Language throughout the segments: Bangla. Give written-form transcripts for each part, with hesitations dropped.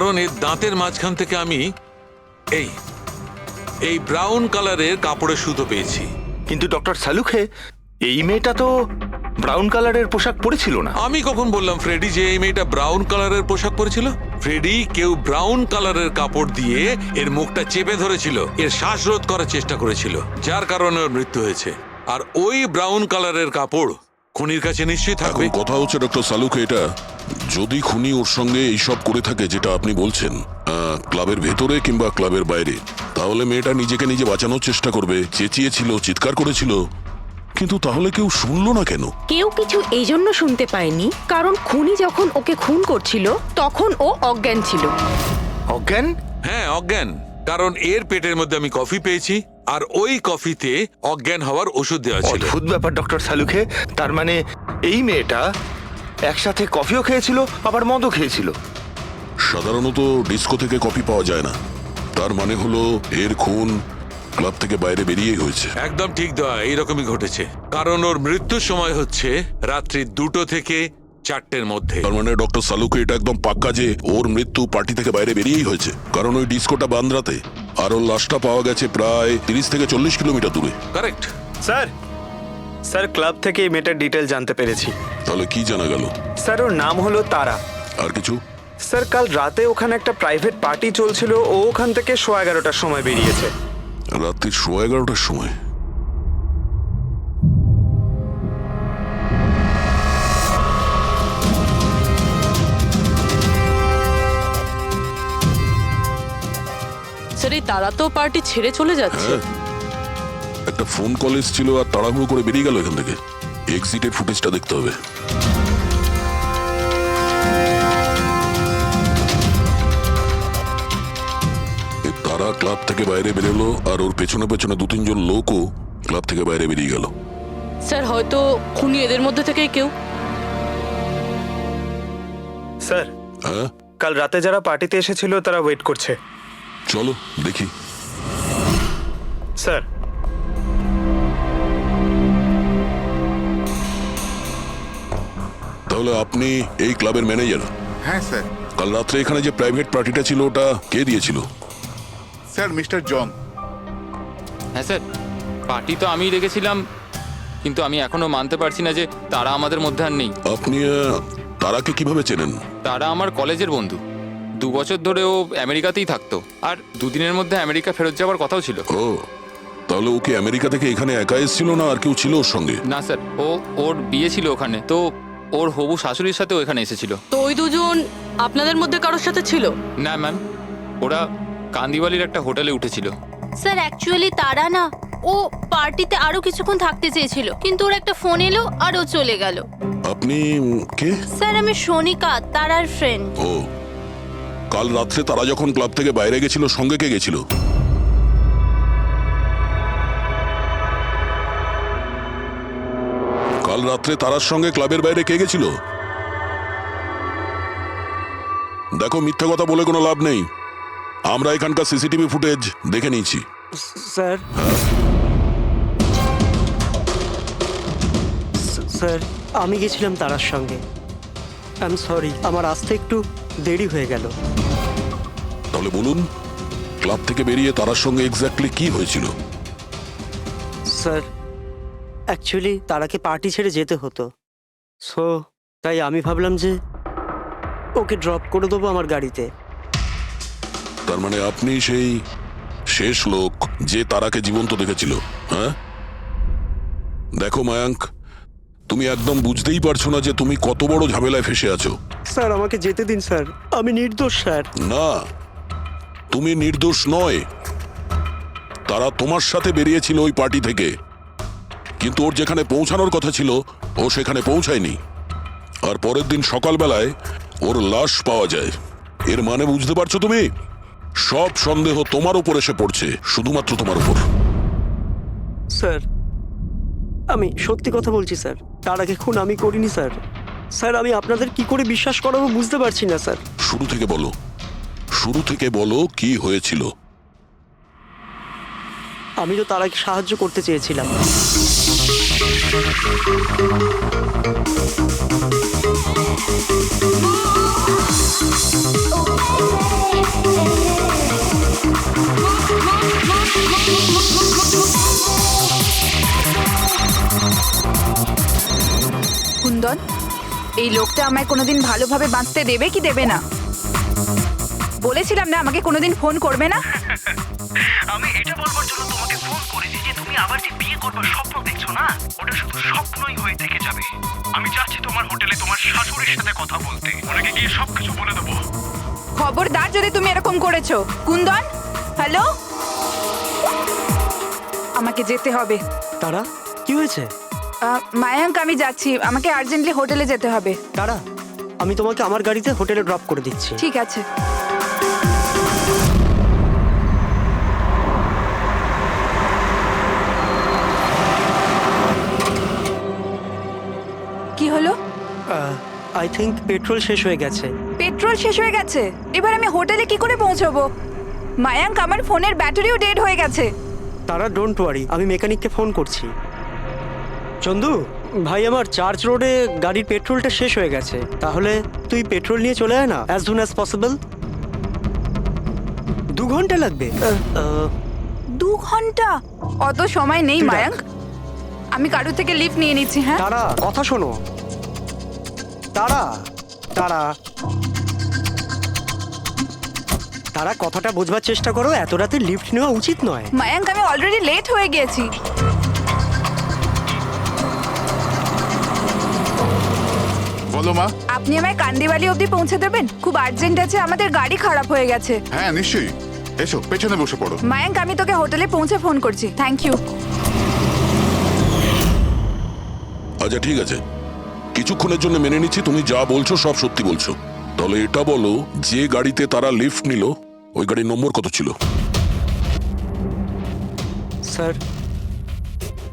কারণ এর দাঁতের মাঝখান থেকে আমি এই এই ব্রাউন কালারের কাপড়ের সুতো পেয়েছি। কিন্তু ডক্টর সালুখে, এই মেয়েটা তো ব্রাউন কালারের পোশাক পরেছিল না। আমি কখন বললাম ফ্রেডি যে এই মেয়েটা ব্রাউন কালারের পোশাক পরেছিল? ফ্রেডি, কেউ ব্রাউন কালারের কাপড় দিয়ে এর মুখটা চেপে ধরেছিল, এর শ্বাসরোধ করার চেষ্টা করেছিল, যার কারণে ওর মৃত্যু হয়েছে। আর ওই ব্রাউন কালারের কাপড় খুনির কাছে নিশ্চয়ই থাকবে। এখন কথা হচ্ছে ডক্টর সালুখে, এটা যদি খুনি ওর সঙ্গে এইসব করে থাকে যেটা আপনি বলছেন, ক্লাবের ভেতরে কিংবা ক্লাবের বাইরে, তাহলে মেয়েটা নিজেকে নিজে বাঁচানোর চেষ্টা করবে, চেঁচিয়েছিল, চিৎকার করেছিল, কিন্তু তাহলে কেউ শুনলো না কেন? কেউ কিছু এই জন্য শুনতে পায়নি কারণ খুনি যখন ওকে খুন করছিল তখন ও অজ্ঞান ছিল। অজ্ঞান? হ্যাঁ, অজ্ঞান। কারণ এর পেটের মধ্যে আমি কফি পেয়েছি, আর ওই কফিতে অজ্ঞান হওয়ার ওষুধ দেওয়া ছিল। অদ্ভুত ব্যাপার ডক্টর সালুখে, তার মানে এই মেয়েটা একসাথে কফিও খেয়েছিল আবার মদও খেয়েছিল। সাধারণত ডিস্কো থেকে কফি পাওয়া যায় না, তার মানে হলো এর খুন ক্লাব থেকে বাইরে বেরিয়েই হয়েছে। একদম ঠিক দেওয়া, এইরকমই ঘটেছে। কারণ ওর মৃত্যুর সময় হচ্ছে রাত্রি 2টো থেকে 4টের মধ্যে। তার মানে ডক্টর সালুকে এটা একদম পাক্কা যে ওর মৃত্যু পার্টি থেকে বাইরে বেরিয়েই হয়েছে, কারণ ওই ডিস্কোটা বান্দ্রাতে, আর ওর লাশটা পাওয়া গেছে প্রায় 30 থেকে 40 কিলোমিটার দূরে। কারেক্ট। স্যার ক্লাব থেকে এই মেয়েটার ডিটেল জানতে পেরেছি। তাহলে কি জানা গেল? স্যার ওর নাম হলো তারা। আর কিছু? স্যার কাল রাতে ওখানে একটা প্রাইভেট পার্টি চলছিল, ও ওখান থেকে 11:15টার সময় বেরিয়েছে। রাত্রি 11:15টার সময়? স্যার এই তারা তো পার্টি ছেড়ে চলে যাচ্ছে। হ্যাঁ, একটা ফোন কল এসেছিল আর তাড়াহুড়ো করে বেরিয়ে গেল এখান থেকে। এক্সিটের ফুটেজটা দেখতে হবে। তারা ক্লাব থেকে বাইরে বেরোলো আর ওর পেছনে পেছনে 2-3 জন লোকও ক্লাব থেকে বাইরে বেরিয়ে গেল। স্যার হয়তো খুনি এদের মধ্যে থেকেই কেউ। স্যার হ্যাঁ, কাল রাতে যারা পার্টিতে এসেছিল তারা ওয়েট করছে। চলো দেখি। স্যার তাহলে আপনি এই ক্লাবের ম্যানেজার? হ্যাঁ স্যার। কাল রাত্রে এখানে যে প্রাইভেট পার্টিটা ছিল ওটা কে দিয়েছিল? Sir mister John. হ্যাঁ স্যার, পার্টি তো আমিই রেখেছিলাম, কিন্তু আমি এখনো মানতে পারছি না যে তারা আমাদের মধ্যে আর নেই। আপনি তারাকে কিভাবে চেনেন? তারা আমার কলেজের বন্ধু। 2 বছর ধরে ও আমেরিকাতেই থাকতো, আর 2 দিনের মধ্যে আমেরিকা ফেরত যাওয়ার কথাও ছিল। ও, তাহলে ওকে আমেরিকা থেকে এখানে একা এসেছিল না আর কেউ ছিল ওর সঙ্গে? না স্যার, ওর বিয়ে ছিল ওখানে, তো ওর হবু শাশুড়ির সাথেও এখানে এসেছিল। তো ওই দুজন আপনাদের মধ্যে কারোর সাথে ছিল? না ম্যাম, ওরা কান্দিওয়ালির একটা হোটেলে উঠেছিল। স্যার অ্যাকচুয়ালি তারা না, ও পার্টিতে আরো কিছুক্ষণ থাকতে চেয়েছিল, কিন্তু ওর একটা ফোন এলো আর ও চলে গেল। আপনি কে? স্যার আমি সোনিকা, তারার ফ্রেন্ড। ও, কাল রাত্রে তারা যখন ক্লাব থেকে বাইরে গেছিল সঙ্গে কে গেছিল? কাল রাত্রে তারার সঙ্গে ক্লাবের বাইরে কে গেছিল? দেখো, মিথ্যা কথা বলে কোনো লাভ নেই। আমরা এখানকার সিসিটিভি ফুটেজ দেখে নিয়েছি। স্যার স্যার আমি গেছিলাম তারার সঙ্গে। আই এম সরি, আমার আসতে একটু দেরি হয়ে গেল। তাহলে বলুন, ক্লাব থেকে বেরিয়ে তারার সঙ্গে এক্স্যাক্টলি কি হয়েছিল? স্যার অ্যাকচুয়ালি তারাকে পার্টি ছেড়ে যেতে হতো, সো তাই আমি ভাবলাম যে ওকে ড্রপ করে দেবো আমার গাড়িতে। তার মানে আপনি সেই শেষ লোক যে তারাকে জীবন্ত দেখেছিল? হ্যাঁ, দেখো মায়াঙ্ক, তুমি একদম বুঝতেই পারছো না যে তুমি কত বড় ঝামেলায় ফেসে আছো। স্যার আমাকে যেতে দিন স্যার, আমি নির্দোষ স্যার। না, তুমি নির্দোষ নয়। তারা তোমার সাথে বেরিয়েছিল ওই পার্টি থেকে, কিন্তু ওর যেখানে পৌঁছানোর কথা ছিল ও সেখানে পৌঁছায়নি, আর পরের দিন সকালবেলায় ওর লাশ পাওয়া যায়। এর মানে বুঝতে পারছো তুমি? সব সন্দেহ তোমার উপর এসে পড়ছে, শুধুমাত্র তোমার উপর। স্যার আমি সত্যি কথা বলছি স্যার, তার আগে খুন আমি করিনি স্যার। স্যার আমি আপনাদের কি করে বিশ্বাস করাবো বুঝতে পারছি না স্যার। শুরু থেকে বলো, শুরু থেকে বলো কি হয়েছিল। আমি তো তারাকে সাহায্য করতে চেয়েছিলাম। এই লোকটা আমায় কোনোদিন ভালোভাবে বাঁচতে দেবে কি দেবে না? বলেছিলাম না আমাকে কোনোদিন ফোন করবে না। আমি এটা বলবার জন্য তোমাকে ফোন করেছি যে তুমি আবার যে বিয়ে করবার স্বপ্ন দেখছো না, ওটা শুধু স্বপ্নই হয়ে থেকে যাবে। আমি যাচ্ছি তোমার হোটেলে তোমার শাশুড়ির সাথে কথা বলতে, ওনাকে গিয়ে সবকিছু বলে দেবো। খবরদার যদি তুমি এরকম করেছো। কুন্দন, হ্যালো, আমাকে যেতে হবে। তারা কি হয়েছে? মায়াঙ্ক, আমি যাচ্ছি, আমাকে আর্জেন্টলি হোটেলে যেতে হবে। তারা, আমি তোমাকে আমার গাড়িতে হোটেলে ড্রপ করে দিচ্ছি। ঠিক আছে। কি হলো? আই থিঙ্ক পেট্রোল শেষ হয়ে গেছে। পেট্রোল শেষ হয়ে গেছে? এবার আমি হোটেলে কি করে পৌঁছবো? মায়াঙ্ক, আমার ফোনের ব্যাটারিও ডেড হয়ে গেছে। তারা, ডোন্ট ওয়ারি, আমি মেকানিককে ফোন করছি। চন্দু ভাই, আমার চার্চ রোডে গাড়ির পেট্রোলটা শেষ হয়ে গেছে। তাহলে তুই পেট্রোল নিয়ে চলে আয় না, অ্যাজ সুন অ্যাজ পসিবল। 2 ঘন্টা লাগবে। 2 ঘন্টা? অত সময় নেই মায়াঙ্ক, আমি কারোর থেকে লিফট নিয়ে নিচ্ছি। হ্যাঁ তারা, কথা শোনো। তারা তারা তারা কথাটা বোঝবার চেষ্টা করো, এত রাতে লিফট নেওয়া উচিত নয়। মায়াঙ্ক, আমি অলরেডি লেট হয়ে গেছি। বলো মা। আপনি আমায় কান্দিবালি অবধি পৌঁছে দেবেন? খুব আর্জেন্ট আছে, আমাদের গাড়ি খারাপ হয়ে গেছে। হ্যাঁ নিশ্চয়ই, এসো পেছনে বসে পড়ো। মায়াঙ্ক, আমি তোকে হোটেলে পৌঁছে ফোন করছি। Thank you. আচ্ছা ঠিক আছে, কিছুক্ষণের জন্য মেনে নিচ্ছি তুমি যা বলছো সব সত্যি বলছো। তাহলে এটা বলো, যে গাড়িতে তারা লিফট নিল ওই গাড়ির নম্বর কত ছিল? স্যার,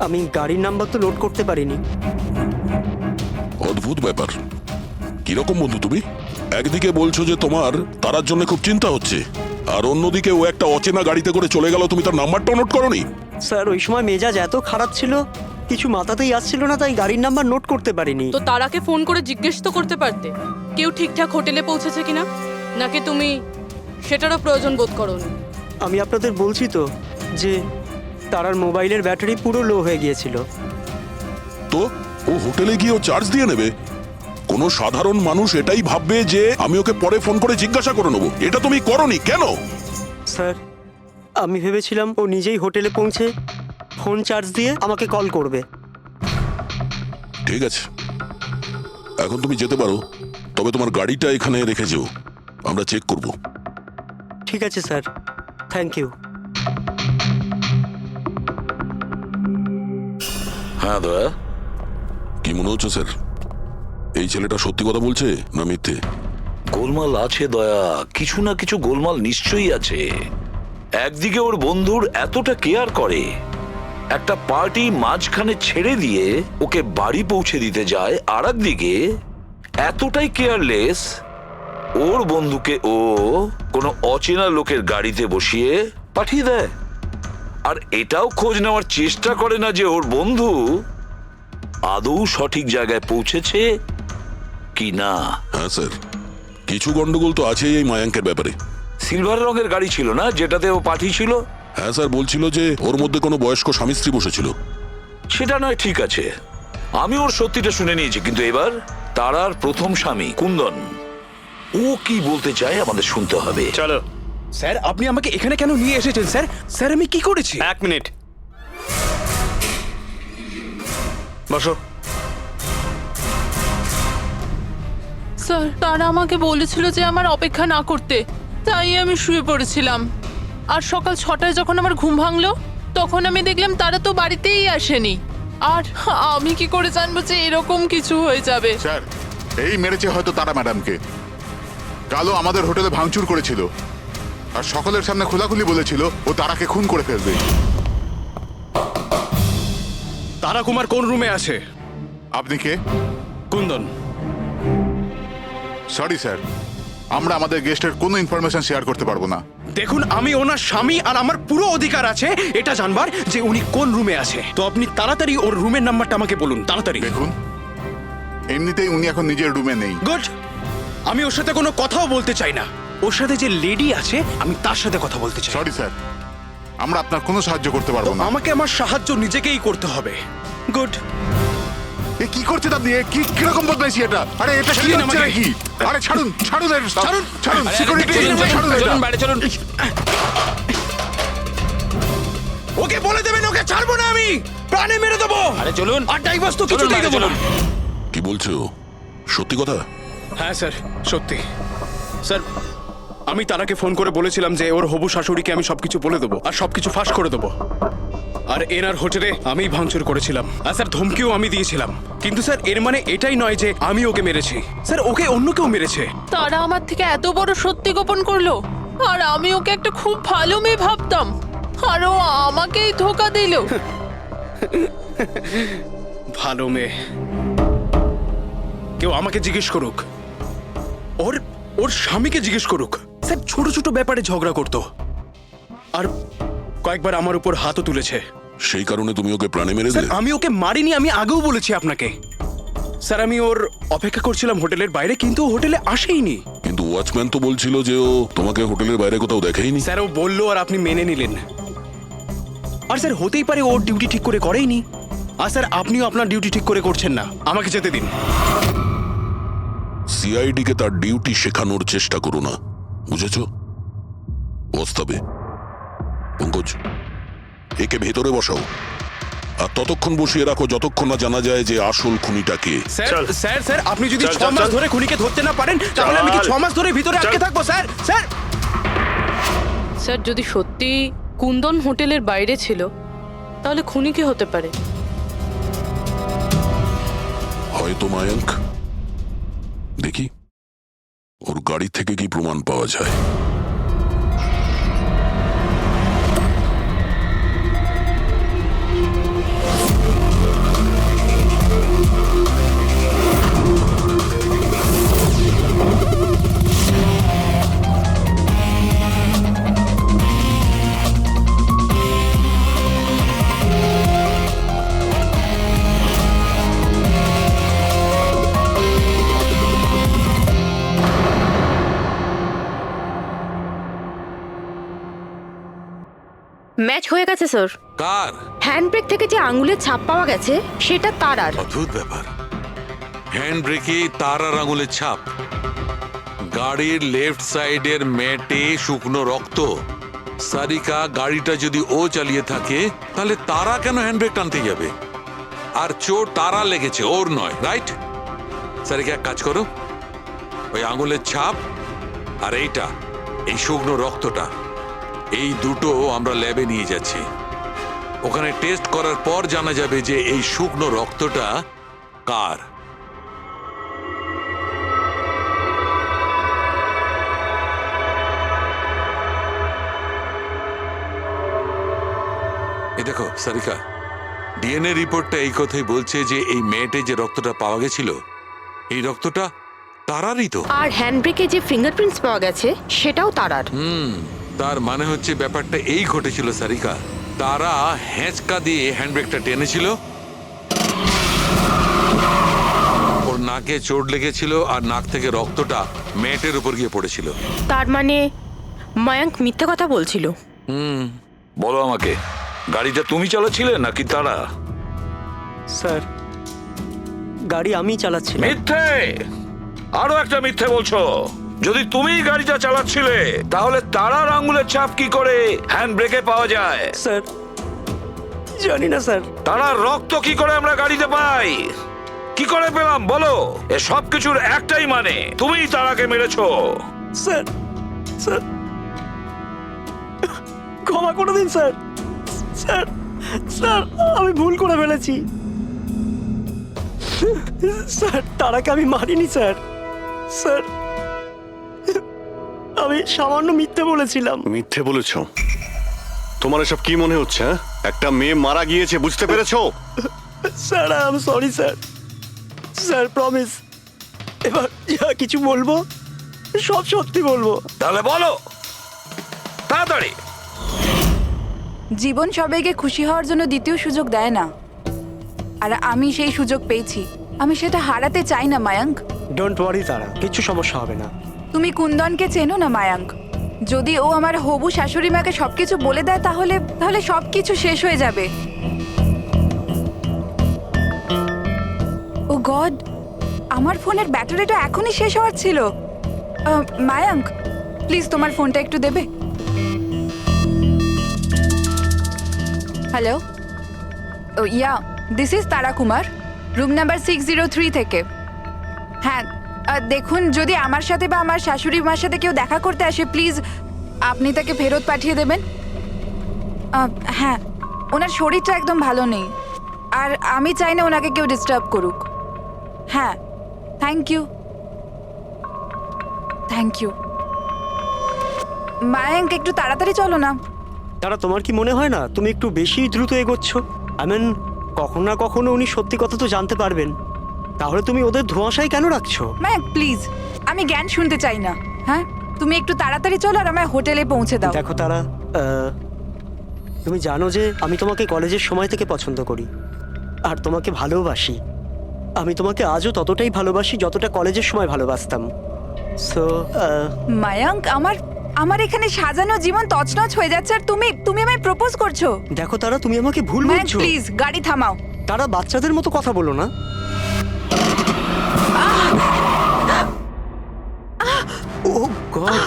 আমি গাড়ির নাম্বার তো লোড করতে পারিনি। অদ্ভুত ব্যাপার। কিরকম বন্ধু তুমি? একদিকে বলছো যে তোমার তারার জন্য খুব চিন্তা হচ্ছে, আর অন্যদিকে ও একটা অচেনা গাড়িতে করে চলে গেল, তুমি তার নাম্বারটাও নোট করোনি? স্যার, ওই সময় মেজাজ এত খারাপ ছিল, কিছু মাথাতেই আসছিল না, তাই গাড়ির নাম্বার নোট করতে পারিনি। তো তারাকে ফোন করে জিজ্ঞেস তো করতে পারতে কেউ ঠিকঠাক হোটেলে পৌঁছেছে কিনা, নাকি তুমি সেটারও প্রয়োজন বোধ করোনি? আমি আপনাদের বলছি তো যে তারার মোবাইলের ব্যাটারি পুরো লো হয়ে গিয়েছিল। তো ও হোটেলে গিয়ে ও চার্জ দিয়ে নেবে? কোনো সাধারণ মানুষ এটাই ভাববে যে আমি ওকে পরে ফোন করে জিজ্ঞাসা করে নেবো। এটা তুমি করোনি কেন? স্যার, আমি ভেবেছিলাম ও নিজেই হোটেলে পৌঁছে ফোন চার্জ দিয়ে আমাকে কল করবে। ঠিক আছে, এখন তুমি যেতে পারো, তবে তোমার গাড়িটা এখানে রেখে যেও, আমরা চেক করব। ঠিক আছে স্যার, থ্যাংক ইউ। হ্যাঁ দয়া। কি মনে হচ্ছে স্যার, এই ছেলেটা সত্যি কথা বলছে না মিথ্যে? গোলমাল আছে দয়া, কিছু না কিছু গোলমাল নিশ্চয়ই আছে। একদিকে ওর বন্ধুর এতটা কেয়ার করে, একটা পার্টি মাঝখানে ছেড়ে দিয়ে ওকে বাড়ি পৌঁছে দিতে যায়, আর একদিকে এতটাই কেয়ারলেস ওর বন্ধুকে ও কোনো অচেনা লোকের গাড়িতে বসিয়ে পাঠিয়ে দেয়, আর এটাও খোঁজ নেওয়ার চেষ্টা করে না যে ওর বন্ধু আদৌ সঠিক জায়গায় পৌঁছেছে কি না। হ্যাঁ স্যার, কিছু গন্ডগোল তো আছেই এই মায়াঙ্কের ব্যাপারে। সিলভার রঙের গাড়ি ছিল না যেটাতে ও পাঠিয়েছিল? হ্যাঁ স্যার, বলছিল যে ওর মধ্যে কোনো বয়স্ক স্বামী স্ত্রী বসেছিল। সেটা নয়, ঠিক আছে, আমি ওর সত্যিটা শুনে নিয়েছি, কিন্তু এবার তারার প্রথম স্বামী কুন্দন, ও কি বলতে চায় আমাদের শুনতে হবে। চলো। স্যার, আপনি আমাকে এখানে কেন নিয়ে এসেছেন স্যার? স্যার, আমি কি করেছি? 1 মিনিট বসো। স্যার, তারা আমাকে বলেছিল যে আমার অপেক্ষা না করতে, তাই আমি শুয়ে পড়েছিলাম। আর সকাল 6টায় যখন আমার ঘুম ভাঙলো, তখন আমি দেখলাম তারা তো বাড়িতেই আসেনি। আর আমি কি করে জানবো যে এরকম কিছু হয়ে যাবে? স্যার, এই মেরেছে হয়তো তারা ম্যাডামকে। কালো আমাদের হোটেলে ভাঙচুর করেছিল, আর সকলের সামনে খোলাখুলি বলেছিল ও তারাকে খুন করে ফেলবে। তারা কুমার কোন রুমে আছে? আপনি কে? কুন্দন। সরি স্যার, আমরা আমাদের গেস্টের কোনো ইনফরমেশন শেয়ার করতে পারবো না। দেখুন, আমি ওনার স্বামী, আর আমার পুরো অধিকার আছে এটা জানবার যে উনি কোন রুমে আছে। তো আপনি তাড়াতাড়ি ওর রুমের নাম্বারটা আমাকে বলুন, তাড়াতাড়ি। দেখুন, এমনিতেই উনি এখন নিজের রুমে নেই। গুড, আমি ওর সাথে কোনো কথাও বলতে চাই না। ওর সাথে যে লেডি আছে আমি তার সাথে কথা বলতে চাই। সরি স্যার, আমরা আপনার কোনো সাহায্য করতে পারবো না। আমাকে আমার সাহায্য নিজেকেই করতে হবে। গুড। এ কি করছেন আপনি? এ কি কিরকম বদমাইশি এটা? আরে এটা কি হচ্ছে নাকি? আরে ছাড়ুন ছাড়ুন এর সব। ছাড়ুন সিকিউরিটি ছাড়ুন এটা। চলুন বাইরে চলুন। ওকে বলে দেবেন ওকে ছাড়বো না আমি, প্রাণে মেরে দেবো। আরে চলুন। আর ডাইভোর্স তো চলুন কিছুতেই বাইরে দেবো না। চলুন। কি বলছো? সত্যি কথা? হ্যাঁ স্যার, সত্যি স্যার। আমি তারাকে ফোন করে বলেছিলাম যে ওর হবু শাশুড়িকে আমি সবকিছু বলে দেবো আর সবকিছু ফাঁস করে দেবো। আর এনার হোটেলে আমিই ভাঙচুর করেছিলাম আর স্যার ধমকিও আমি দিয়েছিলাম। কিন্তু স্যার এর মানে এটাই নয় যে আমি ওকে মেরেছি, স্যার ওকে অন্য কেউ মেরেছে। তারা আমার থেকে এত বড় সত্যি গোপন করলো, আর আমি ওকে একটা খুব ভালো মেয়ে ভাবতাম, আর ও আমাকেই ধোকা দিল। ভালো মেয়ে? কেউ আমাকে জিজ্ঞেস করুক, ওর ওর স্বামীকে জিজ্ঞেস করুক। স্যার ছোট ছোট ব্যাপারে ঝগড়া করতো আর কয়েকবার আমার উপর হাতও তুলেছে। সেই কারণে তুমি ওকে প্রাণে মেরে স্যার দিলে? আমি ওকে মারিনি, আমি আগেও বলেছি আপনাকে। স্যার আমি ওর অপেক্ষা করছিলাম হোটেলের বাইরে, কিন্তু ও হোটেলে আসেইনি। কিন্তু ওয়াচম্যান তো বলছিল যে ও তোমাকে হোটেলের বাইরে কোথাও দেখেইনি। স্যার ও বললো আর আপনি মেনে নিলেন। আর স্যার হতেই পারে ওর ডিউটি ঠিক করে করেইনি। আর স্যার আপনিও আপনার ডিউটি ঠিক করে করছেন না, আমাকে যেতে দিন। সিআইডি কে তার ডিউটি শেখানোর চেষ্টা করো না, বুঝেছো? বস্তাবে। পঙ্কজ, একে ভেতরে বসাও আর ততক্ষণ বসিয়ে রাখো যতক্ষণ না জানা যায় যে আসল খুনিটা কে। স্যার স্যার স্যার আপনি যদি 6 মাস ধরে খুনিকে ধরতে না পারেন তাহলে আমি কি 6 মাস ধরে ভিতরে আটকে থাকবো? স্যার স্যার স্যার, যদি সত্যি কুন্দন হোটেলের বাইরে ছিল তাহলে খুনি কে হতে পারে? হয়তো মায়াঙ্ক। দেখি ওর গাড়ি থেকে কি প্রমাণ পাওয়া যায়। ম্যাচ হয়ে গেছে স্যার। কার? হ্যান্ডব্রেক থেকে যে আঙুলের ছাপ পাওয়া গেছে সেটা তারার। অদ্ভুত ব্যাপার, হ্যান্ড ব্রেকে তারার আঙুলের ছাপ, গাড়ির লেফট সাইডের ম্যাটে শুকনো রক্ত। সারিকা গাড়িটা যদি ও চালিয়ে থাকে তাহলে তারা কেন হ্যান্ডব্রেক টানতে যাবে? আর চোট তারা লেগেছে, ওর নয়, রাইট? সারিকা এক কাজ করো, ওই আঙুলের ছাপ আর এইটা, এই শুকনো রক্তটা, এই দুটো আমরা ল্যাবে নিয়ে যাচ্ছি। ওখানে টেস্ট করার পর জানা যাবে যে এই শুকনো রক্তটা কার। এই দেখো সারিকা, ডিএনএ রিপোর্টটা এই কথাই বলছে যে এই মেয়েটে যে রক্তটা পাওয়া গেছিল এই রক্তটা তারারই তো। আর হ্যান্ডব্রেকে যে ফিঙ্গারপ্রিন্টস পাওয়া গেছে সেটাও তারার। তার মানে হচ্ছে ব্যাপারটা এই ঘটেছিল সারিকা, তারা হ্যাঁচকা দিয়ে হ্যান্ডব্রেকটা টেনেছিল, ওর নাকে চোট লেগেছিল আর নাক থেকে রক্তটা ম্যাটের উপর গিয়ে পড়েছিল। তার মানে মায়াঙ্ক মিথ্যে কথা বলছিল। বলো আমাকে, গাড়িটা তুমি চালাচ্ছিলে নাকি তারা? স্যার গাড়ি আমি চালাচ্ছিলাম। মিথ্যে, আরো একটা মিথ্যে বলছো। যদি তুমি গাড়িটা চালাচ্ছিলে তাহলে তারার আঙ্গুলের ছাপ কি করে হ্যান্ড ব্রেকে পাওয়া যায়? স্যার জানি না স্যার। তারার রক্ত কি করে আমরা গাড়িতে পাই? কি করে পেলাম বলো? এ সব কিছুর একটাই মানে, তুমিই তারাকে মেরেছো। স্যার স্যার ক্ষমা করে দিন স্যার। স্যার স্যার আমি ভুল করে ফেলেছি স্যার। তারাকে আমি মারিনি স্যার। স্যার আমি সামান্য মিথ্যে বলেছিলাম। মিথ্যে বলেছো? তোমার এসব কি মনে হচ্ছে? একটা মেয়ে মারা গিয়েছে, বুঝতে পেরেছো? Sir I am sorry sir. Sir promise, এবার যা কিছু বলবো সব সত্যি বলবো। তাহলে বলো তাড়াতাড়ি। জীবন সবাইকে খুশি হওয়ার জন্য দ্বিতীয় সুযোগ দেয় না, আর আমি সেই সুযোগ পেয়েছি। আমি সেটা হারাতে চাই না মায়াঙ্ক। ডোন্ট ওয়ারি তারা, কিছু সমস্যা হবে না। তুমি কুন্দনকে চেনো না মায়াঙ্ক? যদি ও আমার হবু শাশুড়ি মাকে সবকিছু বলে দেয় তাহলে তাহলে সবকিছু শেষ হয়ে যাবে। গড, আমার ফোনের ব্যাটারিটা এখনই শেষ হওয়ার ছিল। মায়াঙ্ক, প্লিজ তোমার ফোনটা একটু দেবে? Hello, yeah, this is Tara Kumar, room number 603 থেকে। হ্যাঁ, দেখুন, যদি আমার সাথে বা আমার শাশুড়ি মার সাথে কেউ দেখা করতে আসে, প্লিজ আপনি তাকে ফেরত পাঠিয়ে দেবেন। হ্যাঁ, ওনার শরীরটা একদম ভালো নেই, আর আমি চাই না ওনাকে কেউ ডিস্টার্ব করুক। হ্যাঁ, thank you, thank you. Mayank, একটু তাড়াতাড়ি চলো না। তারা, তোমার কি মনে হয় না তুমি একটু বেশি দ্রুত এগোচ্ছ? কখনো না কখনো উনি সত্যি কথা তো জানতে পারবেন, তাহলে তুমি ওদের ধোঁয়াশায় কেন রাখছো? মায়াঙ্ক, প্লিজ, আমি জ্ঞান শুনতে চাই না। হ্যাঁ, তুমি একটু তাড়াতাড়ি চলো আর আমায় হোটেলে পৌঁছে দাও। দেখো তারা, তুমি জানো যে আমি তোমাকে কলেজের সময় থেকে পছন্দ করি আর তোমাকে ভালোবাসি। আমি তোমাকে আজও ততটাই ভালোবাসি যতটা কলেজের সময় ভালোবাসতাম। সো মায়াঙ্ক, আমার এখানে সাজানো জীবন তছনছ হয়ে যাচ্ছে আর তুমি আমায় প্রপোজ করছো। দেখো তারা, তুমি আমাকে ভুল বুঝছো। প্লিজ গাড়ি থামাও। তারা, বাচ্চাদের মতো কথা বলো না। ও গড,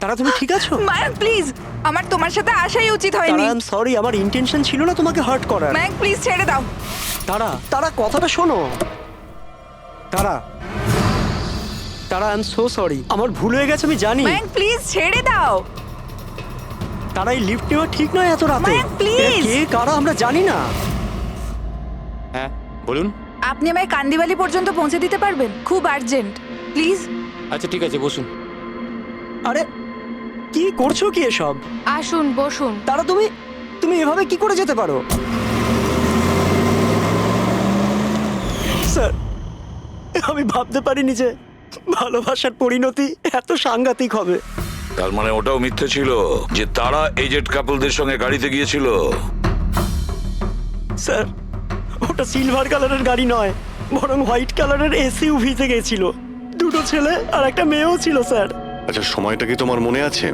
তারা তুমি ঠিক আছো? মায়াঙ্ক, প্লিজ, আমার তোমার সাথে আসাই উচিত হয়নি। আই এম সরি, আমার ইন্টেনশন ছিল না তোমাকে হার্ট করার। মায়াঙ্ক, প্লিজ ছেড়ে দাও। তারা কথাটা শোনো। তারা, আই এম সো সরি, আমার ভুল হয়ে গেছে, আমি জানি। মায়াঙ্ক, প্লিজ ছেড়ে দাও। তারা, এই লিফট নেওয়া ঠিক নয় এত রাতে। মায়াঙ্ক, প্লিজ। কে কারা আমরা জানি না। হ্যাঁ, বলুন। আপনি আমায় কান্দিবালি পর্যন্ত পৌঁছে দিতে পারবেন? খুব আর্জেন্ট, প্লিজ। আচ্ছা ঠিক আছে, বসুন। আরে কি করছো কি এসব? আসুন, বসুন। তারা, তুমি এভাবে কি করে যেতে পারো? স্যার, আমি ভাবতে পারিনি যে ভালোবাসার পরিণতি এত সাংঘাতিক হবে। তার মানে ওটাও মিথ্যে ছিল যে তারা এজেড কাপলদের সঙ্গে গাড়িতে গিয়েছিল? স্যার, ওটা সিলভার কালারের গাড়ি নয়, বরং হোয়াইট কালারের এসইউভিতে গেছিল। দুটো ছেলে আর একটা মেয়েও ছিল স্যার। আচ্ছা, সময়টা কি তোমার মনে আছে?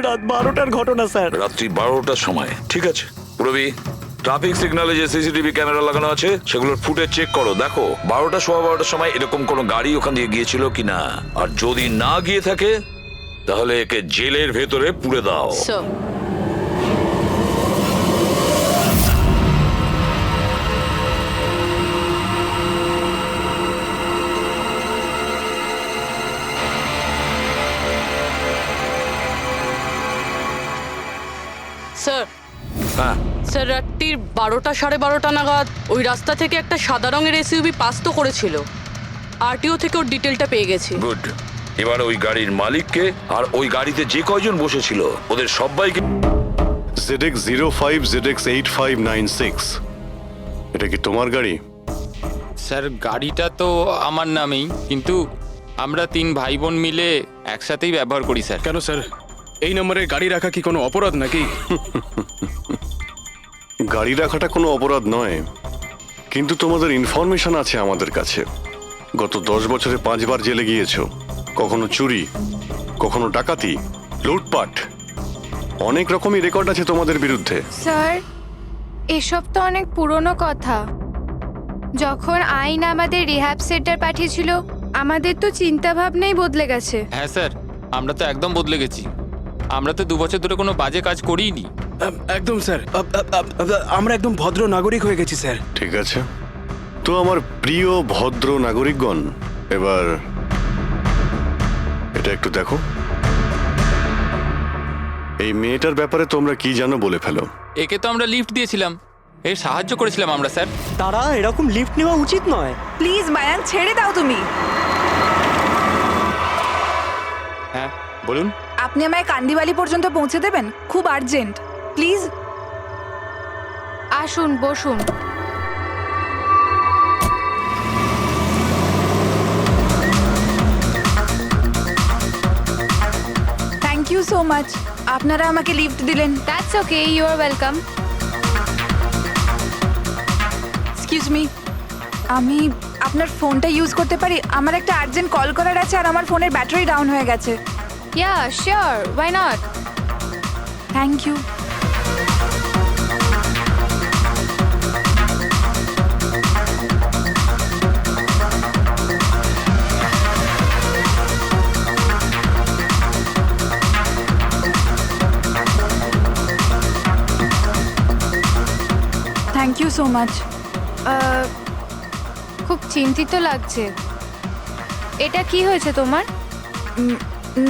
রাত 12টার ঘটনা স্যার। রাত্রি 12টার সময়? ঠিক আছে রবি, ট্রাফিক সিগন্যালে যে সিসিটিভি ক্যামেরা লাগানো আছে সেগুলোর ফুটেজ চেক করো, দেখো 12টা সোয়া 12টার সময় এরকম কোনো গাড়ি ওখান দিয়ে গিয়েছিল কিনা। আর যদি না গিয়ে থাকে তাহলে একে জেলের ভেতরে পুরে দাও। স্যার, হ্যাঁ স্যার, রাত্রির 12টা সাড়ে 12টা নাগাদ ওই রাস্তা থেকে একটা সাদা রঙের এসইউভি পাস তো করেছিল। আরটিও থেকে ওর ডিটেলটা পেয়ে গেছি। গুড। এবার ওই গাড়ির মালিককে আর ওই গাড়িতে যে কয়জন বসেছিল ওদের সবাইকে। ZX05 ZX8596, এটা কি তোমার গাড়ি? স্যার, গাড়িটা তো আমার নামেই, কিন্তু আমরা 3 ভাই বোন মিলে একসাথেই ব্যবহার করি স্যার। কেন স্যার, এই নম্বরে গাড়ি রাখা কি কোনো অপরাধ নাকি? গাড়ি রাখাটা কোনো অপরাধ নয়, কিন্তু তোমাদের ইনফরমেশন আছে আমাদের কাছে। গত 10 বছরে 5 বার জেলে গিয়েছো। কখনো চুরি, কখনো ডাকাতি, লুটপাট, অনেক রকমই রেকর্ড আছে তোমাদের বিরুদ্ধে। স্যার, এসব তো অনেক পুরনো কথা। যখন আইন আমাদের রিহ্যাব সেন্টার পাঠিয়েছিল, আমাদের তো চিন্তা ভাবনাই বদলে গেছে। হ্যাঁ স্যার, আমরা তো একদম বদলে গেছি। আমরা তো 2 বছর ধরে কোনো বাজে কাজ করিনি। একদম স্যার, আমরা একদম ভদ্র নাগরিক হয়ে গেছি স্যার। ঠিক আছে, তো আমার প্রিয় ভদ্র নাগরিকগণ, এবার এটা একটু দেখো। এই মেয়েটার ব্যাপারে তোমরা কি জানো বলে ফেলো। একে তো আমরা লিফট দিয়েছিলাম, এর সাহায্য করেছিলাম আমরা স্যার। তারা, এরকম লিফট নেওয়া উচিত নয়। প্লিজ মায়াঙ্ক, ছেড়ে দাও তুমি। হ্যাঁ, বলুন। আপনি আমায় কান্দিবালি পর্যন্ত পৌঁছে দেবেন? খুব আর্জেন্ট, প্লিজ। আসুন, বসুন। থ্যাংক ইউ সো মাচ, আপনারা আমাকে লিফট দিলেন। That's okay, you are welcome. Excuse me, আমি আপনার ফোনটা ইউজ করতে পারি? আমার একটা আর্জেন্ট কল করার আছে আর আমার ফোনের ব্যাটারি ডাউন হয়ে গেছে। Yeah, sure. Why not? Thank you. Thank you so much. খুব চিন্তিত লাগছে। এটা কি হয়েছে তোমার?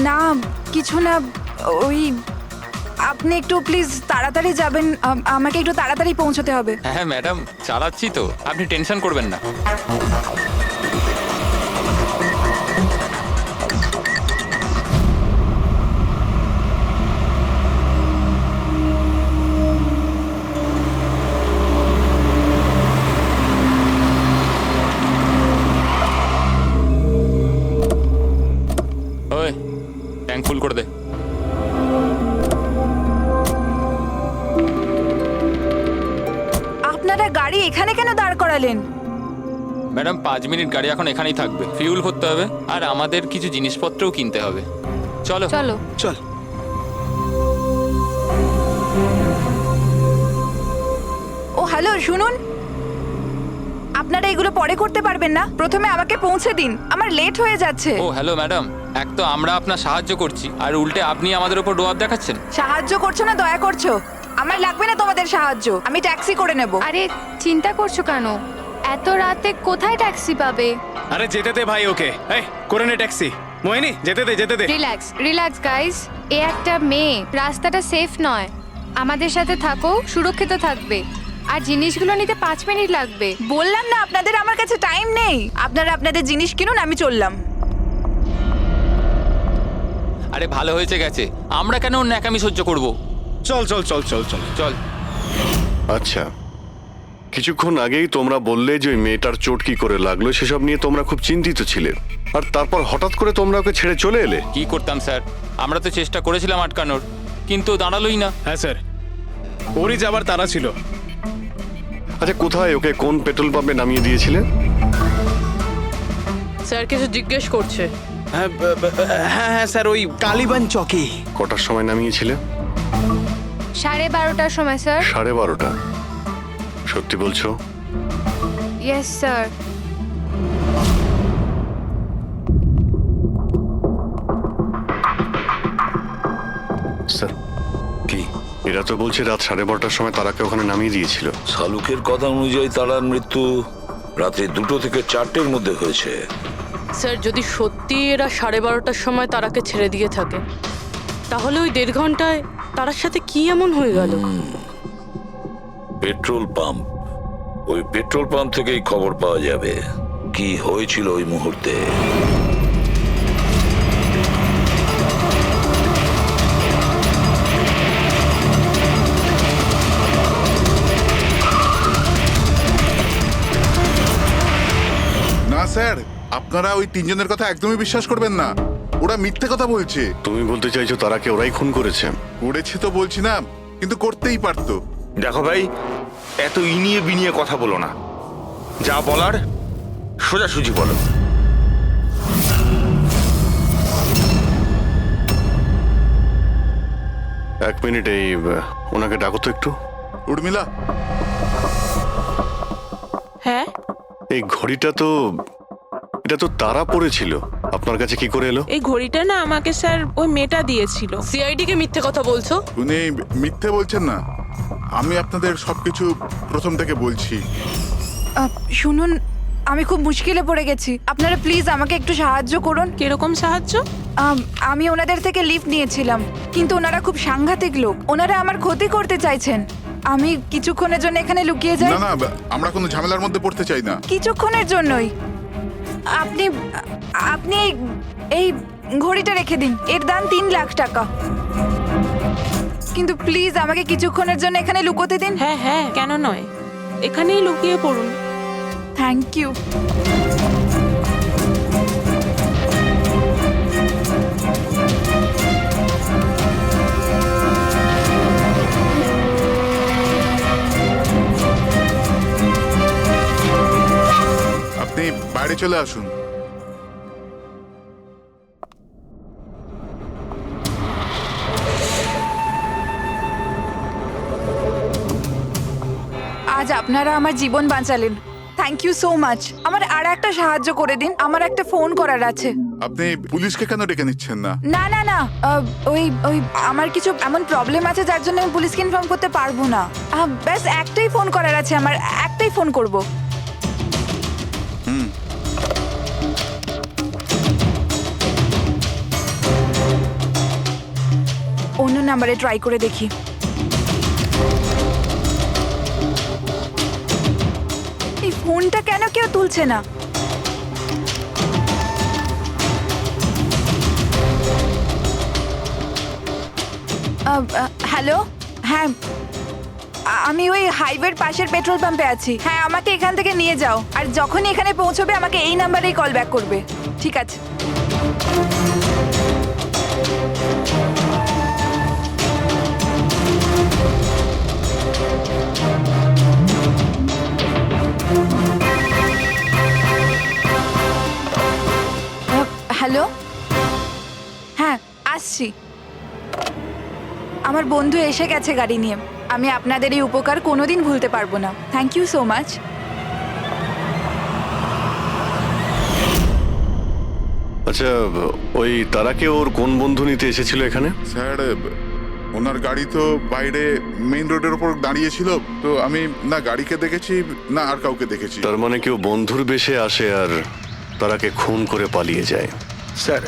না কিছু না, ওই আপনি একটু প্লিজ তাড়াতাড়ি যাবেন, আমাকে একটু তাড়াতাড়ি পৌঁছতে হবে। হ্যাঁ ম্যাডাম, চালাচ্ছি তো, আপনি টেনশন করবেন না। ওই ট্যাঙ্ক ফুল করে দে। আপনারা গাড়ি এখানে কেন দাঁড় করালেন? ম্যাডাম 5 মিনিট গাড়ি এখন এখানেই থাকবে, ফিউল করতে হবে আর আমাদের কিছু জিনিসপত্রও কিনতে হবে। চলো চলো। চল। ও হ্যালো, শুনুন, আপনারা এগুলো পরে করতে পারবেন না? প্রথমে আমাকে পৌঁছে দিন, আমার লেট হয়ে যাচ্ছে। ও হ্যালো ম্যাডাম, এক তো আমরা আপনার সাহায্য করছি আর উল্টে আপনি আমাদের উপর ডোয়াব দেখাচ্ছেন। সাহায্য করছো না দয়া করছো? আমার লাগবে না তোমাদের সাহায্য, আমি ট্যাক্সি করে নেব। আরে চিন্তা করছো কেন? এত রাতে কোথায় ট্যাক্সি পাবে? আরে যেতে দে ভাই ওকে, এই করে নে ট্যাক্সি। মোহিনী যেতে দে, যেতে দে। রিল্যাক্স গাইস, এ একটা মেয়ে, রাস্তাটা সেফ নয়। আমাদের সাথে থাকো, সুরক্ষিত থাকবে। আর জিনিসগুলো নিতে 5 মিনিট লাগবে। বললাম না আপনাদের আমার কাছে টাইম নেই। আপনারা আপনাদের জিনিস কিনুন, আমি চললাম। আরে ভালো হয়েছে গেছে, আমরা কেন ওর ন্যাকামি সহ্য করব? চল চল চল চল চল চল। আচ্ছা, কিছুক্ষণ আগেই তোমরা বললে যে ওই মেয়েটার চোট কি করে লাগলো সেসব নিয়ে তোমরা খুব চিন্তিত ছিলে, আর তারপর হঠাৎ করে তোমরা ওকে ছেড়ে চলে এলে। কি করতাম স্যার, আমরা তো চেষ্টা করেছিলাম আটকানোর, কিন্তু দাঁড়ালোই না। হ্যাঁ স্যার, ওরই যাবার তারা ছিল। আচ্ছা, কোথায় ওকে কোন পেট্রোল পাম্পে নামিয়ে দিয়েছিলে? স্যার কিছু জিজ্ঞেস করছে। হ্যাঁ হ্যাঁ স্যার, ওই কালীবান চকে। কটার সময় নামিয়েছিলে? 12:30টার সময় স্যার। 12:30? সত্যি বলছো? Yes sir. স্যার কি এরা তো বলছে রাত 12:30টার সময় তারাকে ওখানে নামিয়ে দিয়েছিল। শালুকের কথা অনুযায়ী তারার মৃত্যু রাতে 2টো থেকে 4টের মধ্যে হয়েছে। স্যার যদি সত্যি এরা 12:30টার সময় তারাকে ছেড়ে দিয়ে থাকে, তাহলে ওই 1.5 ঘন্টায় তারার সাথে কি এমন হয়ে গেল? পেট্রোল পাম্প, ওই পেট্রোল পাম্প থেকেই খবর পাওয়া যাবে কি হয়েছিল ওই মুহূর্তে। না স্যার, আপনারা ওই 3 জনের কথা একদমই বিশ্বাস করবেন না, ওরা মিথ্যে কথা বলছে। তুমি বলতে চাইছো তারাকে ওরাই খুন করেছে? করেছে তো বলছি না, কিন্তু করতেই পারতো। দেখো ভাই, এত ইনিয়ে বিনিয়ে কথা বলো না, যা বলার সোজাসুজি বলো। এক মিনিট, এই ওনাকে ডাকো তো একটু। উর্মিলা। হ্যাঁ, এই ঘড়িটা তো, এটা তো তারা পড়েছিল, আপনার কাছে কি করে এলো? এই ঘড়িটা না আমাকে স্যার ওই মেয়েটা দিয়েছিল। সিআইডি কে মিথ্যে কথা বলছো? উনি মিথ্যে বলছেন না, আমি আপনাদের সবকিছু প্রথম থেকে বলছি। শুনুন, আমি খুব মুশকিলে পড়ে গেছি, আপনারা প্লিজ আমাকে একটু সাহায্য করুন। কিরকম সাহায্য? আমি ওনাদের থেকে লিফট নিয়েছিলাম, কিন্তু ওনারা খুব সাংঘাতিক লোক, ওনারা আমার ক্ষতি করতে চাইছেন। আমি কিছুক্ষণের জন্য এখানে লুকিয়ে যাই। না না, আমরা কোনো ঝামেলার মধ্যে পড়তে চাই না। কিছুক্ষণের জন্যই। আপনি আপনি এই ঘড়িটা রেখে দিন, এর দাম 3 লাখ টাকা। কিন্তু প্লিজ আমাকে কিছুক্ষণের জন্য এখানে লুকোতে দিন। হ্যাঁ হ্যাঁ, কেন নয়, এখানেই লুকিয়ে পড়ুন। Thank you. আপনি বাইরে চলে আসুন। আজ আপনারা আমার জীবন বাঁচালেন, থ্যাংক ইউ সো মাচ। আমার আর একটা সাহায্য করে দিন, আমার একটা ফোন করার আছে। আপনি পুলিশকে কেন ডেকে নিচ্ছেন না? না না না ওই ওই আমার কিছু এমন প্রবলেম আছে যার জন্য আমি পুলিশকে ইনফর্ম করতে পারবো না। ব্যাস একটাই ফোন করার আছে আমার, একটাই ফোন করব। অন্য নাম্বারে ট্রাই করে দেখি। এই ফোনটা কেন কেউ তুলছে না? হ্যালো, হ্যাঁ আমি ওই হাইওয়ের পাশের পেট্রোল পাম্পে আছি। হ্যাঁ আমাকে এখান থেকে নিয়ে যাও, আর যখনই এখানে পৌঁছবে আমাকে এই নাম্বারেই কল ব্যাক করবে। ঠিক আছে। হ্যালো, হ্যাঁ আসছি। আমার বন্ধু এসে গেছে গাড়ি নিয়ে। আমি আপনাদের এই উপকার কোনোদিন ভুলতে পারবো না। Thank you so much. আচ্ছা, ওই তারাকে ওর কোন বন্ধু নিতে এসেছিল এখানে? স্যার, ওনার গাড়ি তো বাইরে মেইন রোডের উপর দাঁড়িয়েছিল, তো আমি না গাড়িকে দেখেছি না আর কাউকে দেখেছি। তার মানে কেউ বন্ধুর বেশে আসে আর তারাকে খুন করে পালিয়ে যায়। স্যার,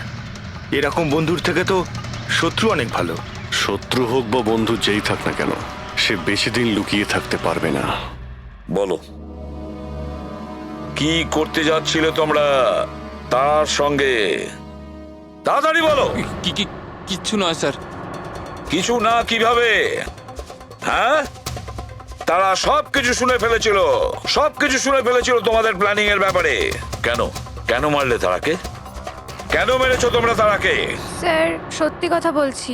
এরকম বন্ধুর থেকে তো শত্রু অনেক ভালো। শত্রু হোক বা বন্ধু যেই থাক না কেন, সে বেশি দিন লুকিয়ে থাকতে পারবে না। বলো, কি করতে যাচ্ছিলে তোমরা তার সঙ্গে? তাড়াতাড়ি বলো। কিচ্ছু নয় স্যার। কিছু না কিভাবে? হ্যাঁ, তারা সবকিছু শুনে ফেলেছিল, সবকিছু শুনে ফেলেছিল তোমাদের প্ল্যানিং এর ব্যাপারে। কেন কেন মারলে তারাকে? কেন মেরেছো তোমরা তারাকে? স্যার সত্যি কথা বলছি,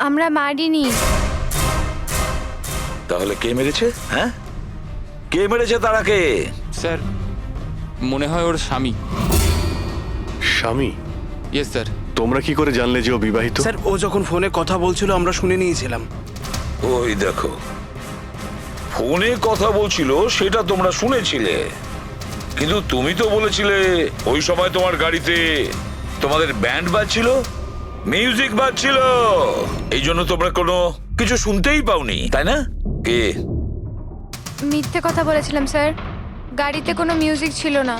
আমরা মারিনি। তাহলে কে মেরেছে? হ্যাঁ, কে মেরেছে তারাকে? স্যার মনে হয় ওর স্বামী। স্বামী? Yes sir. তোমরা কি করে জানলে যে ও বিবাহিত? স্যার, ও যখন ফোনে কথা বলছিল আমরা শুনে নিয়েছিলাম। ওই দেখো, ফোনে কথা বলছিল সেটা তোমরা শুনেছিলে, কিন্তু তুমি তো বলেছিলে ওই সময় তোমার গাড়িতে তোমাদের ব্যান্ড বাজছিল, মিউজিক বাজছিল, এই জন্য তোমরা কোনো কিছু শুনতেই পাওনি, তাই না? কে? মিথ্যে কথা বলেছিলাম স্যার, গাড়িতে কোনো মিউজিক ছিল না।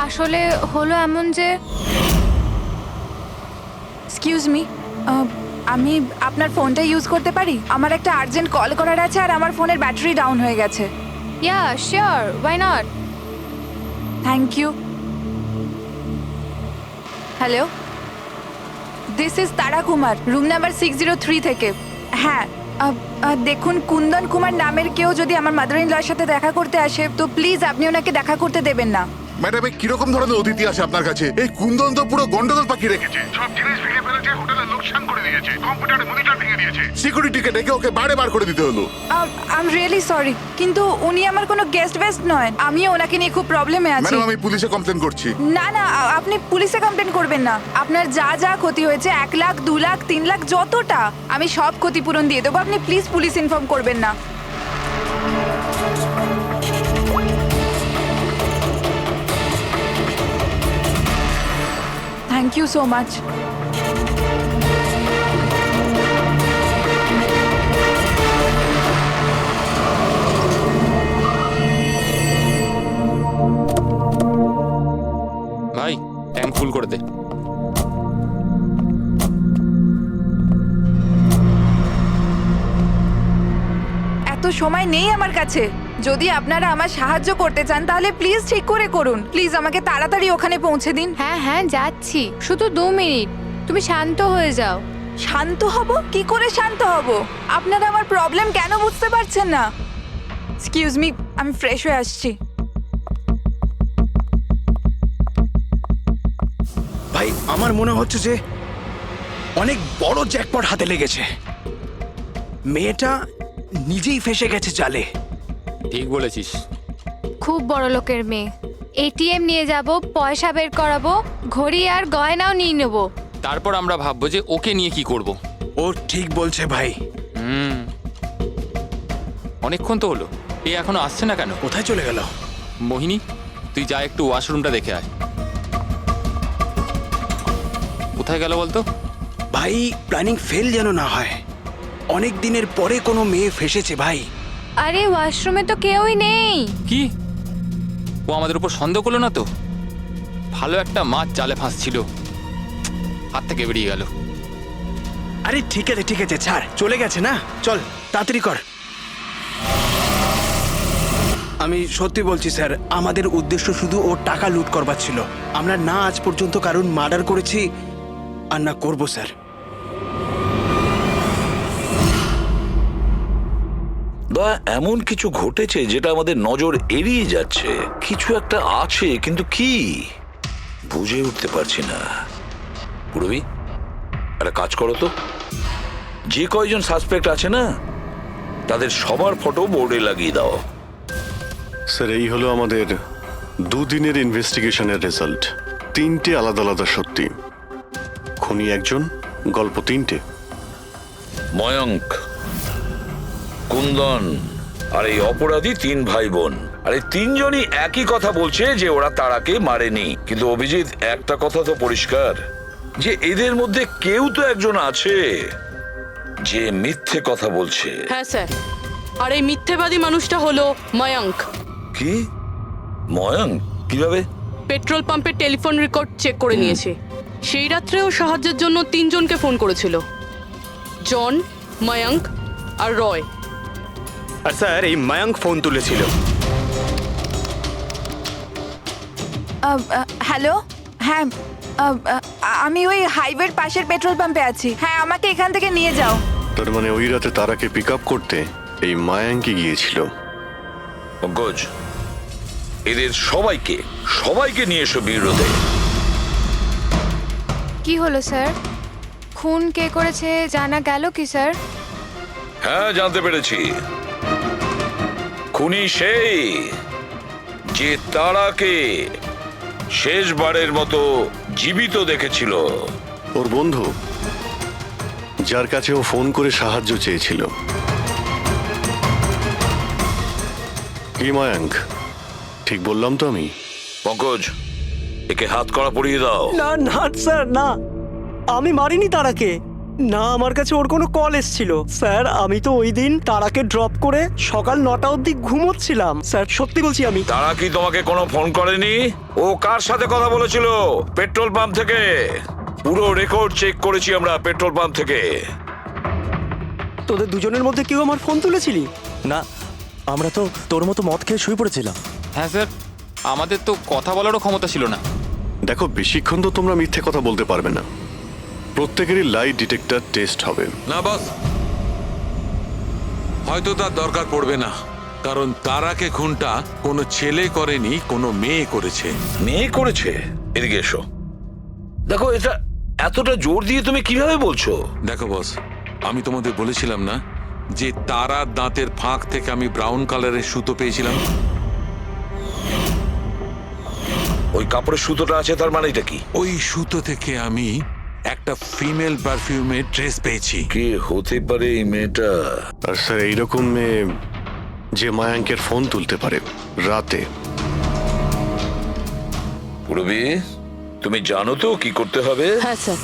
আসলে হলো এমন যে, এক্সকিউজ মি, আমি আপনার ফোনটা ইউজ করতে পারি? আমার একটা আর্জেন্ট কল করার আছে আর আমার ফোনের ব্যাটারি ডাউন হয়ে গেছে। Yeah sure, why not. Thank you. Hello, this is Tara Kumar, room number 603 থেকে। হ্যাঁ, দেখুন কুন্দন কুমার নামের কেউ যদি আমার মাদার ইন লর সাথে দেখা করতে আসে তো প্লিজ আপনি ওনাকে দেখা করতে দেবেন না। ম্যাডাম, কিরকম ধরনের অতিথি আছে আপনার কাছে? এই কুন্দন তো পুরো গন্ডগোল পাকিয়ে রেখেছে, সব জিনিস ভেঙে ফেলেছে, হোটেলে লোকসান করে দিয়েছে, কম্পিউটারে মনিটর ভেঙে দিয়েছে, সিকিউরিটিকে ডেকে ওকে বারে বার করে দিতে হলো। আই এম রিয়েলি সরি, কিন্তু উনি আমার কোনো গেস্ট বেস্ট নয়। আমি ওনাকে নিয়ে খুব প্রবলেমে আছি। ম্যাডাম, আমি পুলিশে কমপ্লেন করছি। না না, আপনি পুলিশে কমপ্লেন করবেন না। আপনার যা যা ক্ষতি হয়েছে 1 লাখ 2 লাখ 3 লাখ যতটা, আমি সব ক্ষতিপূরণ দিয়ে দেবো। আপনি প্লিজ পুলিশ ইনফর্ম করবেন না। Thank you so much. ভাই ট্যাঙ্ক ফুল করে দে। এত সময় নেই আমার কাছে। যদি আপনারা আমার সাহায্য করতে চান তাহলে প্লিজ ঠিক করে করুন। প্লিজ আমাকে তাড়াতাড়ি ওখানে পৌঁছে দিন। হ্যাঁ হ্যাঁ যাচ্ছি, শুধু 2 মিনিট, তুমি শান্ত হয়ে যাও। শান্ত হব? কি করে শান্ত হব? আপনারা আমার প্রবলেম কেন বুঝতে পারছেন না? এক্সকিউজ মি, আমি ফ্রেশ হয়ে আসছি। ভাই, আমার মনে হচ্ছে যে অনেক বড় জ্যাকপট হাতে লেগেছে। মেয়েটা নিজেই ফেসে গেছে জালে। ঠিক বলেছিস। খুব বড় লোকের মেয়ে। এটিএম নিয়ে যাব, পয়সা বের করাবো, ঘড়ি আর গয়নাও নিয়ে নেব। তারপর আমরা ভাববো যে ওকে নিয়ে কি করব। ও ঠিক বলছে ভাই। অনেকক্ষণ তো হলো, এ এখনো আসছে না কেন? কোথায় চলে গেল? মোহিনী, তুই যা একটু ওয়াশরুমটা দেখে আয়। কোথায় গেল বলতো? ভাই প্ল্যানিং ফেল যেন না হয়। অনেক দিনের পরে কোনো মেয়ে ফেসেছে ভাই। আরে ওয়াশরুমে তো কেউই নেই। কি ও আমাদের উপর সন্দেহ করলো না তো? ভালো একটা মাছ জালে ফাঁসছিল, হাত থেকে বেরিয়ে গেল। আরে ঠিক আছে ছাড়, চলে গেছে না, চল তাড়াতাড়ি কর। আমি সত্যি বলছি স্যার, আমাদের উদ্দেশ্য শুধু ওর টাকা লুট করবার ছিল। আমরা না আজ পর্যন্ত কারণ মার্ডার করেছি আর না করবো স্যার। দয়া, এমন কিছু ঘটেছে যেটা আমাদের নজর এড়িয়ে যাচ্ছে। কিছু একটা আছে, কিন্তু কি বুঝে উঠতে পারছি না। পুরবি, একটা কাজ করো তো, যে কয়জন সাসপেক্ট আছে না তাদের সবার ফটো বোর্ডে লাগিয়ে দাও। স্যার, এই হলো আমাদের দুদিনের ইনভেস্টিগেশনের রেজাল্ট। 3টে আলাদা আলাদা সত্যি। খুনি একজন, গল্প 3টে। ময়ঙ্ক, কুন্দন আর এই অপরাধী 3 ভাই বোন। আর এই 3জনই একই কথা বলছে যে ওরা তারাকে মারেনি। কিন্তু অভিজিৎ, একটা কথা তো পরিষ্কার যে এদের মধ্যে কেউ তো একজন আছে যে মিথ্যে কথা বলছে। হ্যাঁ স্যার, আর এই মিথ্যেবাদী মানুষটা হলো ময়ঙ্ক। কি? ময়ঙ্ক? কিভাবে? পেট্রোল পাম্পের টেলিফোন রেকর্ড চেক করে নিয়েছে। সেই রাত্রেও সাহায্যের জন্য 3 জনকে ফোন করেছিল, জন, ময়ঙ্ক আর রয়। আর স্যার, এই মায়াঙ্ক ফোন তুলেছিল। হ্যালো, হ্যাঁ, আমি ওই হাইওয়ের পাশের পেট্রোল পাম্পে আছি। হ্যাঁ, আমাকে এখান থেকে নিয়ে যাও। তার মানে ওই রাতে তারাকে পিক আপ করতে এই মায়াঙ্কি গিয়েছিল। পঙ্কজ, এদের সবাইকে নিয়ে এসো বিরোধে। কি হলো স্যার? খুন কে করেছে জানা গেল কি স্যার? হ্যাঁ, জানতে পেরেছি। খুনি সেই যে তারাকে শেষবারের মতো জীবিত দেখেছিল। ওর বন্ধু, যার কাছে ও ফোন করে সাহায্য চেয়েছিল। কি মায়াঙ্ক, ঠিক বললাম তো আমি? পঙ্কজ, একে হাত কড়া পরিয়ে দাও। না না স্যার, না, আমি মারিনি তারাকে। না, আমার কাছে ওর কোনো কল এসেছিল। স্যার, আমি তো ওই দিন তারাকে ড্রপ করে সকাল 9টা অবধি ঘুমোচ্ছিলাম। স্যার, সত্যি বলছি আমি। তারা কি তোমাকে কোনো ফোন করেনি? ও কার সাথে কথা বলেছিল? পেট্রোল পাম্প থেকে। পুরো রেকর্ড চেক করেছি আমরা পেট্রোল পাম্প থেকে। তোদের দুজনের মধ্যে কেউ আমার ফোন তুলেছিলি? না, আমরা তো তোর মতো মদ খেয়ে শুয়ে পড়েছিলাম। হ্যাঁ স্যার, আমাদের তো কথা বলারও ক্ষমতা ছিল না। দেখো, বেশিক্ষণ তো তোমরা মিথ্যে কথা বলতে পারবে না। প্রত্যেকেরই লাই ডিটেক্টর টেস্ট হবে। না বস, হয়তো তার দরকার পড়বে না, কারণ তারাকে খুনটা কোনো ছেলে করেনি, কোনো মেয়ে করেছে। মেয়ে করেছে? এদিকে এসো। দেখো, এটা এতটা জোর দিয়ে তুমি কিভাবে বলছো? দেখো বস, আমি তোমাদের বলেছিলাম না যে তারার দাঁতের ফাঁক থেকে আমি ব্রাউন কালারের সুতো পেয়েছিলাম? ওই কাপড়ের সুতোটা আছে, তার মানে এটা কি? ওই সুতো থেকে আমি একটা ফিমেল পারফিউমের ড্রেস পেয়েছি। কে হতে পারে এই মেয়েটা? আর স্যার, এইরকম মেয়ে যে মায়াঙ্কের ফোন তুলতে পারে রাতে। পুরবি, তুমি জানো তো কি করতে হবে? হ্যাঁ স্যার।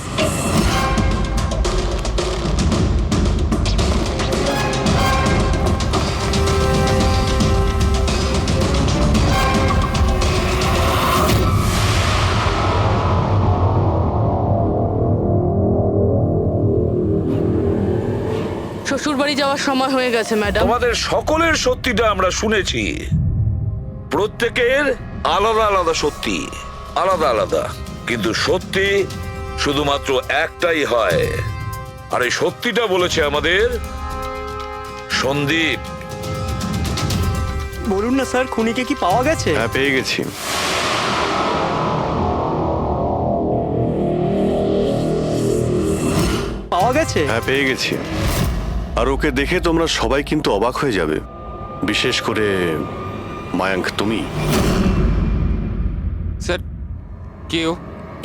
শ্বশুরবাড়ি যাওয়ার সময় হয়ে গেছে ম্যাডাম। তোমাদের সকলের সত্যিটা আমরা শুনেছি। প্রত্যেকের আলাদা আলাদা সত্যি, আলাদা আলাদা, কিন্তু সত্যি শুধুমাত্র একটাই হয়। আর এই সত্যিটা বলেছে আমাদের সন্দীপ। বলুন না স্যার, খুনিকে কি পাওয়া গেছে? হ্যাঁ, পেয়ে গেছি। পাওয়া গেছে? হ্যাঁ, পেয়ে গেছি। আর ওকে দেখে তোমরা সবাই কিন্তু অবাক হয়ে যাবে, বিশেষ করে মায়াঙ্ক তুমি। স্যার, কেউ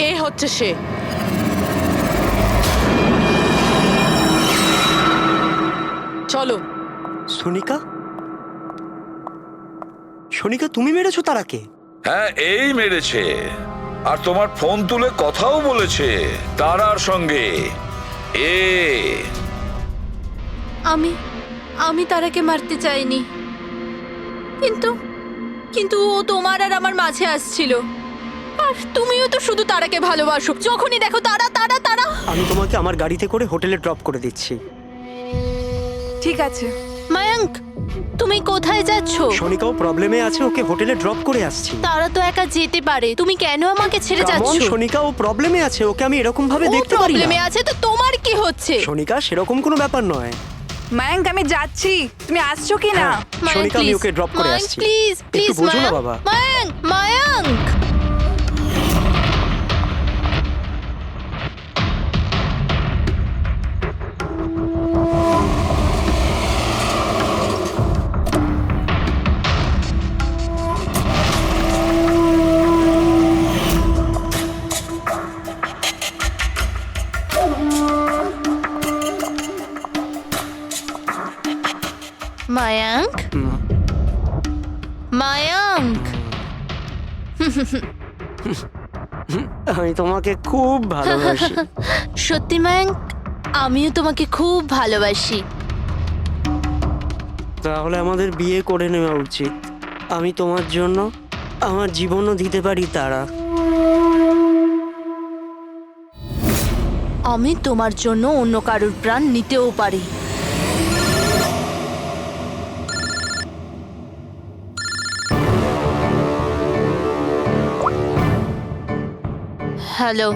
এ হচ্ছে সে। চলো। সোনিকা? সোনিকা, তুমি মেরেছো তারাকে? হ্যাঁ, এই মেরেছে। আর তোমার ফোন তুলে কথাও বলেছে তারার সঙ্গে। আমি তারাকে মারতে চাইনি, কিন্তু কিন্তু ও তোমার আর আমার মাঝে আসছিল। আর তুমিও তো শুধু তারাকে ভালোবাসো, যখনই দেখো তারা তারা তারা। আমি তোমাকে আমার গাড়িতে করে হোটেলে ড্রপ করে দিচ্ছি। ঠিক আছে। মায়াঙ্ক, তুমি কোথায় যাচ্ছো? সোনিকাও প্রবলেমে আছে, ওকে হোটেলে ড্রপ করে আসছি। তারা তো একা যেতে পারে, তুমি কেন আমাকে ছেড়ে যাচ্ছো? সোনিকাও প্রবলেমে আছে, ওকে আমি এরকম ভাবে দেখতে পারি না। প্রবলেমে আছে তো তোমার কি হচ্ছে? সোনিকা, সেরকম কোনো ব্যাপার নয়। মায়াঙ্ক, আমি যাচ্ছি, তুমি আসছো কি না? সোনিকা, আমি ওকে ড্রপ করে আসছি। প্লিজ প্লিজ একটু বোঝো না বাবা। মায়াঙ্ক, মায়াঙ্ক। মায়াঙ্ক, মায়াঙ্ক। আমি তোমাকে খুব ভালোবাসি। সত্যি মায়াঙ্ক, আমিও তোমাকে খুব ভালোবাসি। তাহলে আমাদের বিয়ে করে নেওয়া উচিত। আমি তোমার জন্য আমার জীবনও দিতে পারি তারা। আমি তোমার জন্য অন্য কারোর প্রাণ নিতেও পারি। হ্যালো।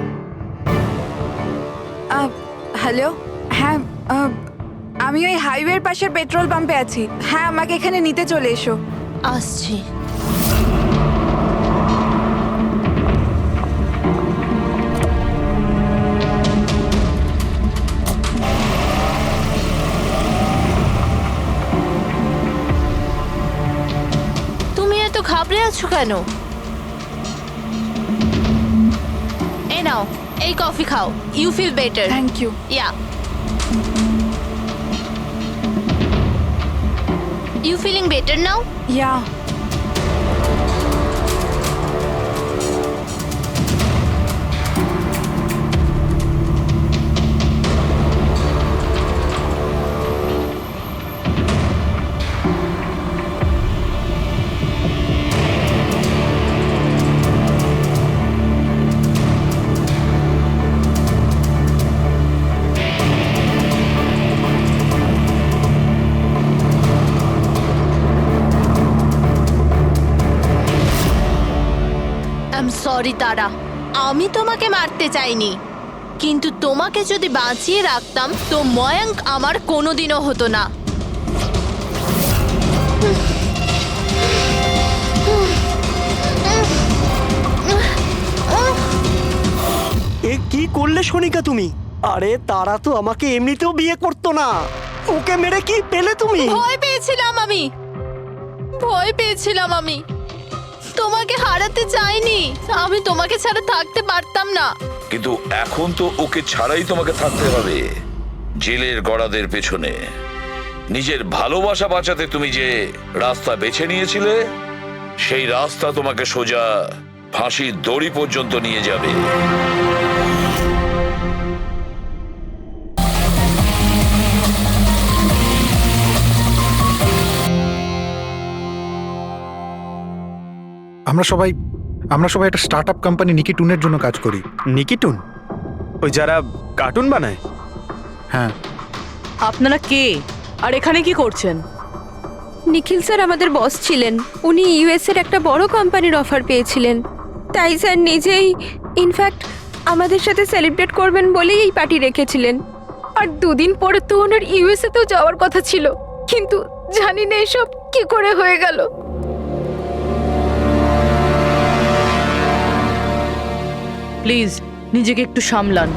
হ্যালো, হ্যাঁ, আমি ওই হাইওয়ের পাশের পেট্রোল পাম্পে আছি। হ্যাঁ, আমাকে এখানে নিতে চলে এসো। আসছি। তুমি এত ঘাবড়ে আছো কেন? এই নাও, এই কফি খাও। You feel better. Thank you. Yeah. You feeling better now? Yeah. Sorry Tara, আমি তোমাকে মারতে চাইনি, কিন্তু তোমাকে যদি বাঁচিয়ে রাখতাম তো ময়াঙ্ক আমার কোনোদিনও হতো না। এ কি করলে সোনিকা তুমি? আরে তারা তো আমাকে এমনিতেও বিয়ে করতো না, ওকে মেরে কি পেলে তুমি? ভয় পেয়েছিলাম আমি তোমাকে হারাতে চাইনি। আমি তোমাকে ছাড়া থাকতে পারতাম না। কিন্তু এখন তো ওকে ছাড়াই তোমাকে থাকতে হবে জেলের গড়াদের পেছনে। নিজের ভালোবাসা বাঁচাতে তুমি যে রাস্তা বেছে নিয়েছিলে, সেই রাস্তা তোমাকে সোজা ফাঁসির দড়ি পর্যন্ত নিয়ে যাবে। আমরা সবাই একটা স্টার্ট আপ কোম্পানি নিকিটুনের জন্য কাজ করি। নিকিটুন? ওই যারা কার্টুন বানায়? হ্যাঁ। আপনারা কে আর এখানে কি করছেন? নিখিল স্যার আমাদের বস ছিলেন। উনি ইউএস এর একটা বড় কোম্পানির অফার পেয়েছিলেন, তাই স্যার নিজেই ইনফ্যাক্ট আমাদের সাথে সেলিব্রেট করবেন বলেই এই পার্টি রেখেছিলেন। আর দুদিন পরে তো ওনার ইউএসএ তেও যাওয়ার কথা ছিল, কিন্তু জানি না এসব কি করে হয়ে গেল। প্লিজ নিজেকে একটু সামলান।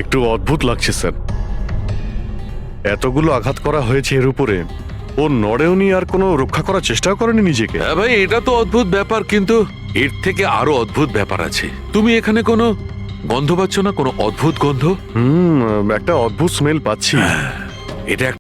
একটু অদ্ভুত লাগছে স্যার, এতগুলো আঘাত করা হয়েছে এর উপরে, ও নড়েওনি আর কোনো রক্ষা করার চেষ্টাও করেনি নিজেকে। হ্যাঁ ভাই, এটা তো অদ্ভুত ব্যাপার, কিন্তু এর থেকে আরো অদ্ভুত ব্যাপার আছে। তুমি এখানে কোনো গন্ধ পাচ্ছ না? কোনো অদ্ভুত গন্ধ? একটা অদ্ভুত স্মেল পাচ্ছি। এটা